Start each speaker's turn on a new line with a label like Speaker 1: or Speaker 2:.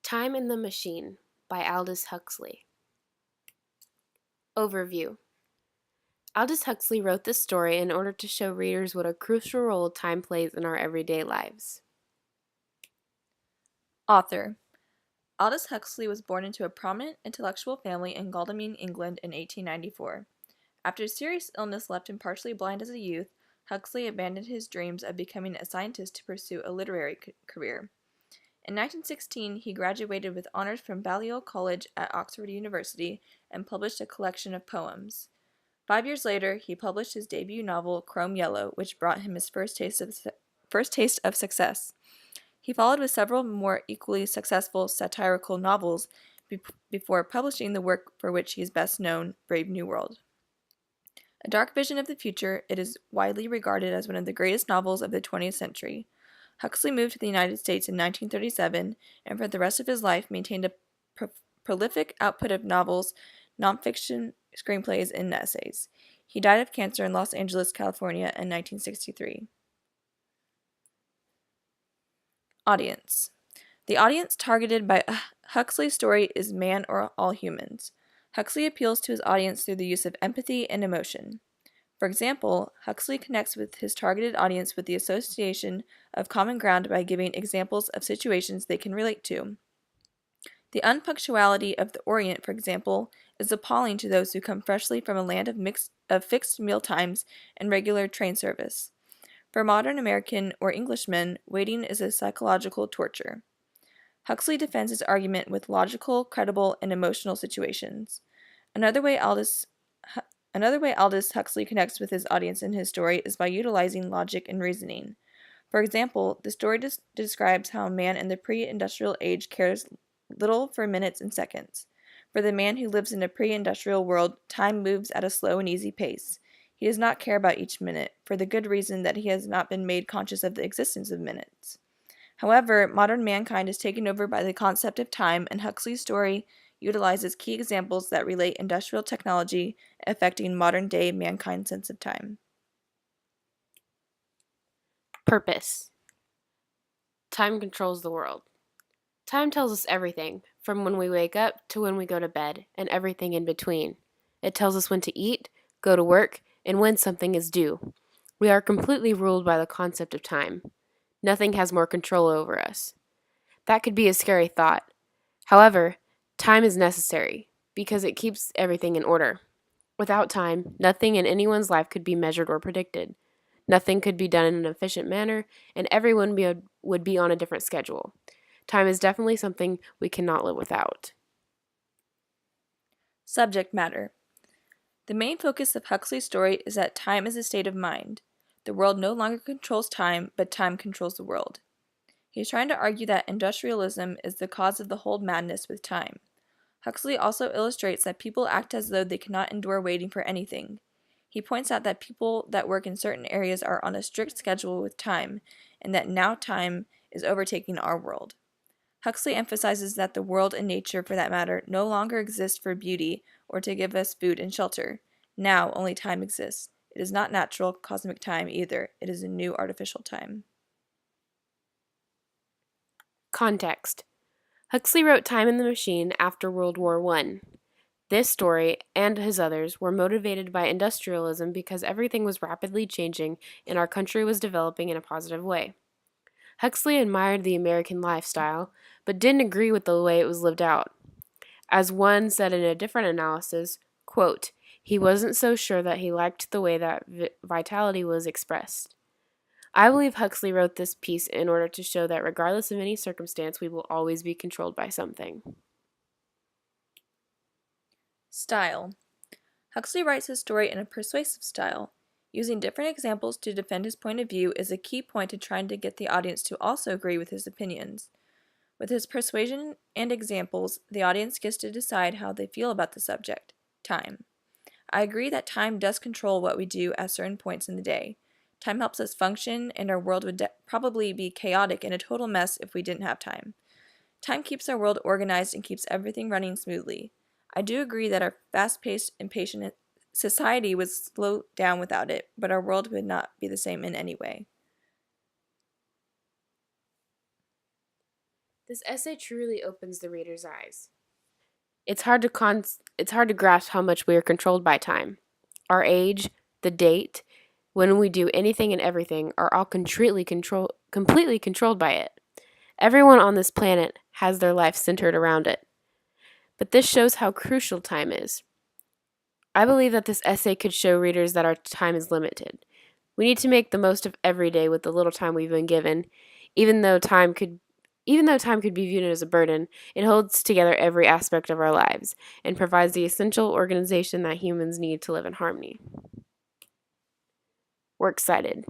Speaker 1: Time in the Machine by Aldous Huxley. Overview. Aldous Huxley wrote this story in order to show readers what a crucial role time plays in our everyday lives.
Speaker 2: Author. Aldous Huxley was born into a prominent intellectual family in Godalming, England in 1894. After serious illness left him partially blind as a youth, Huxley abandoned his dreams of becoming a scientist to pursue a literary career. In 1916, he graduated with honors from Balliol College at Oxford University and published a collection of poems. 5 years later, he published his debut novel, Chrome Yellow, which brought him his first taste of success. He followed with several more equally successful satirical novels before publishing the work for which he is best known, Brave New World. A dark vision of the future, it is widely regarded as one of the greatest novels of the 20th century. Huxley moved to the United States in 1937 and for the rest of his life maintained a prolific output of novels, nonfiction, screenplays, and essays. He died of cancer in Los Angeles, California in 1963. Audience. The audience targeted by Huxley's story is man or all humans. Huxley appeals to his audience through the use of empathy and emotion. For example, Huxley connects with his targeted audience with the association of common ground by giving examples of situations they can relate to. The unpunctuality of the Orient, for example, is appalling to those who come freshly from a land of fixed meal times and regular train service. For modern American or Englishmen, waiting is a psychological torture. Huxley defends his argument with logical, credible, and emotional situations. Another way Aldous Huxley connects with his audience in his story is by utilizing logic and reasoning. For example, the story describes how a man in the pre-industrial age cares little for minutes and seconds. For the man who lives in a pre-industrial world, time moves at a slow and easy pace. He does not care about each minute, for the good reason that he has not been made conscious of the existence of minutes. However, modern mankind is taken over by the concept of time, and Huxley's story utilizes key examples that relate industrial technology affecting modern-day mankind's sense of time.
Speaker 1: Purpose. Time controls the world. Time tells us everything, from when we wake up to when we go to bed, and everything in between. It tells us when to eat, go to work, and when something is due. We are completely ruled by the concept of time. Nothing has more control over us. That could be a scary thought. However, time is necessary because it keeps everything in order. Without time, nothing in anyone's life could be measured or predicted. Nothing could be done in an efficient manner, and everyone would be on a different schedule. Time is definitely something we cannot live without.
Speaker 2: Subject matter. The main focus of Huxley's story is that time is a state of mind. The world no longer controls time, but time controls the world. He is trying to argue that industrialism is the cause of the whole madness with time. Huxley also illustrates that people act as though they cannot endure waiting for anything. He points out that people that work in certain areas are on a strict schedule with time, and that now time is overtaking our world. Huxley emphasizes that the world and nature, for that matter, no longer exist for beauty or to give us food and shelter. Now only time exists. It is not natural, cosmic time either. It is a new artificial time.
Speaker 1: Context. Huxley wrote Time in the Machine after World War I. This story, and his others, were motivated by industrialism because everything was rapidly changing and our country was developing in a positive way. Huxley admired the American lifestyle, but didn't agree with the way it was lived out. As one said in a different analysis, quote, he wasn't so sure that he liked the way that vitality was expressed. I believe Huxley wrote this piece in order to show that regardless of any circumstance, we will always be controlled by something.
Speaker 2: Style. Huxley writes his story in a persuasive style. Using different examples to defend his point of view is a key point in trying to get the audience to also agree with his opinions. With his persuasion and examples, the audience gets to decide how they feel about the subject, time. I agree that time does control what we do at certain points in the day. Time helps us function, and our world would probably be chaotic and a total mess if we didn't have time. Time keeps our world organized and keeps everything running smoothly. I do agree that our fast-paced, impatient society would slow down without it, but our world would not be the same in any way.
Speaker 1: This essay truly opens the reader's eyes. It's hard to grasp how much we are controlled by time. Our age, the date, when we do anything and everything are all completely controlled by it. Everyone on this planet has their life centered around it. But this shows how crucial time is. I believe that this essay could show readers that our time is limited. We need to make the most of every day with the little time we've been given. Even though time could be viewed as a burden, it holds together every aspect of our lives and provides the essential organization that humans need to live in harmony. We're excited.